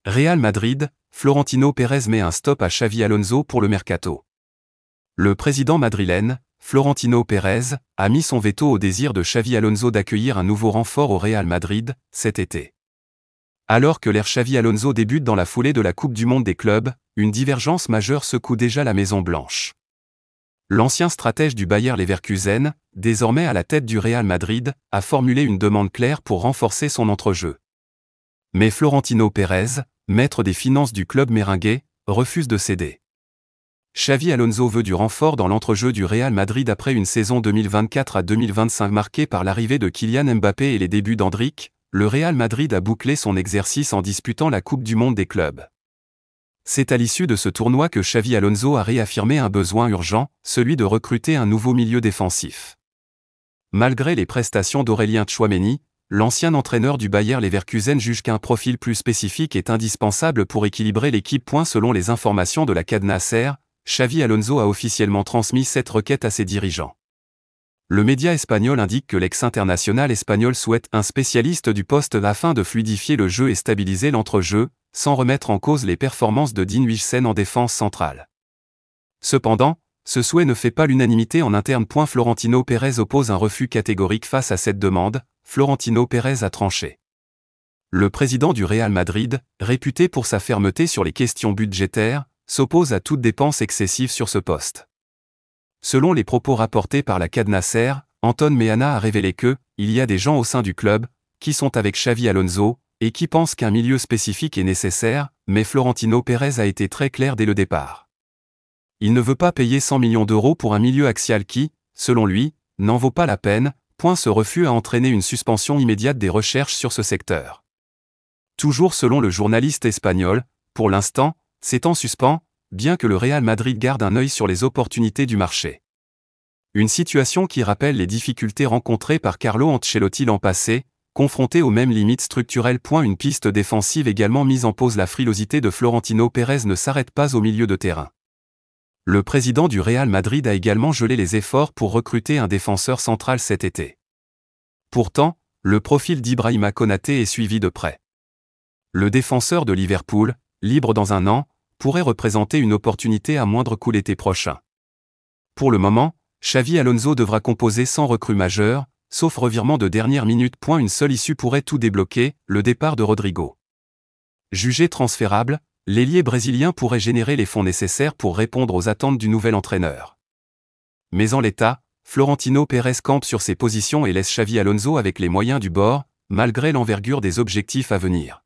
Real Madrid, Florentino Pérez met un stop à Xavi Alonso pour le mercato. Le président madrilène, Florentino Pérez, a mis son veto au désir de Xavi Alonso d'accueillir un nouveau renfort au Real Madrid, cet été. Alors que l'ère Xavi Alonso débute dans la foulée de la Coupe du Monde des clubs, une divergence majeure secoue déjà la Maison-Blanche. L'ancien stratège du Bayer Leverkusen, désormais à la tête du Real Madrid, a formulé une demande claire pour renforcer son entrejeu. Mais Florentino Pérez, maître des finances du club merengue, refuse de céder. Xavi Alonso veut du renfort dans l'entrejeu du Real Madrid après une saison 2024 à 2025 marquée par l'arrivée de Kylian Mbappé et les débuts d'Endrick. Le Real Madrid a bouclé son exercice en disputant la Coupe du Monde des clubs. C'est à l'issue de ce tournoi que Xavi Alonso a réaffirmé un besoin urgent, celui de recruter un nouveau milieu défensif. Malgré les prestations d'Aurélien Tchouaméni, l'ancien entraîneur du Bayer Leverkusen juge qu'un profil plus spécifique est indispensable pour équilibrer l'équipe. Selon les informations de la Cadena SER, Xavi Alonso a officiellement transmis cette requête à ses dirigeants. Le média espagnol indique que l'ex-international espagnol souhaite un spécialiste du poste afin de fluidifier le jeu et stabiliser l'entrejeu, sans remettre en cause les performances de Dean Huijsen en défense centrale. Cependant, ce souhait ne fait pas l'unanimité en interne. Florentino Pérez oppose un refus catégorique face à cette demande. Florentino Pérez a tranché. Le président du Real Madrid, réputé pour sa fermeté sur les questions budgétaires, s'oppose à toute dépense excessive sur ce poste. Selon les propos rapportés par la Cadena SER, Anton Meana a révélé que, il y a des gens au sein du club, qui sont avec Xavi Alonso, et qui pensent qu'un milieu spécifique est nécessaire, mais Florentino Pérez a été très clair dès le départ. Il ne veut pas payer 100 millions d'euros pour un milieu axial qui, selon lui, n'en vaut pas la peine. Ce refus a entraîné une suspension immédiate des recherches sur ce secteur. Toujours selon le journaliste espagnol, pour l'instant, c'est en suspens, bien que le Real Madrid garde un œil sur les opportunités du marché. Une situation qui rappelle les difficultés rencontrées par Carlo Ancelotti l'an passé, confronté aux mêmes limites structurelles. Une piste défensive également mise en pause. La frilosité de Florentino Pérez ne s'arrête pas au milieu de terrain. Le président du Real Madrid a également gelé les efforts pour recruter un défenseur central cet été. Pourtant, le profil d'Ibrahima Konaté est suivi de près. Le défenseur de Liverpool, libre dans un an, pourrait représenter une opportunité à moindre coût l'été prochain. Pour le moment, Xavi Alonso devra composer sans recrue majeure, sauf revirement de dernière minute. Une seule issue pourrait tout débloquer, le départ de Rodrigo. Jugé transférable, l'ailier brésilien pourrait générer les fonds nécessaires pour répondre aux attentes du nouvel entraîneur. Mais en l'état, Florentino Pérez campe sur ses positions et laisse Xavi Alonso avec les moyens du bord, malgré l'envergure des objectifs à venir.